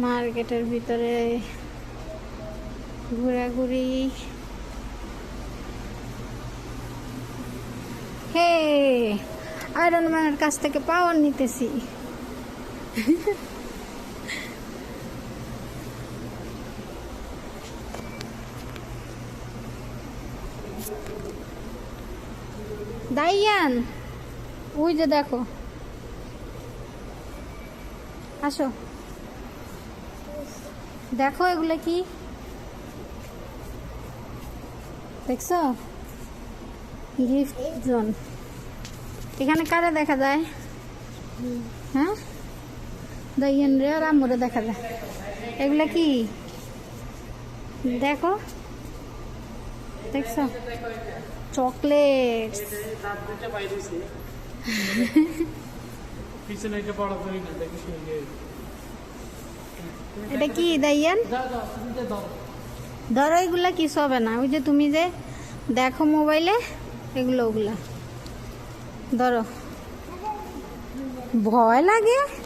মার্কেটের ভিতরে ঘোরাঘুরি। হে, আয়রন ম্যানের কাছ থেকে পাওয়ার নিতেছি। দাইয়ান, ওই যে দেখো, আসো দেখো এগুলো কি দেখছো? Gift zone. এখানে কারে দেখা যায়? হ্যাঁ, দাইয়ান রে আর আম্মুরে দেখা যায়। এগুলা কি দেখো, দেখছো? চকলেট। এটা কি দাইয়ান? ধরো, এগুলা কিছু হবে না। ওই যে তুমি যে দেখো মোবাইলে, এগুলো ওগুলা ধরো। ভয় লাগে।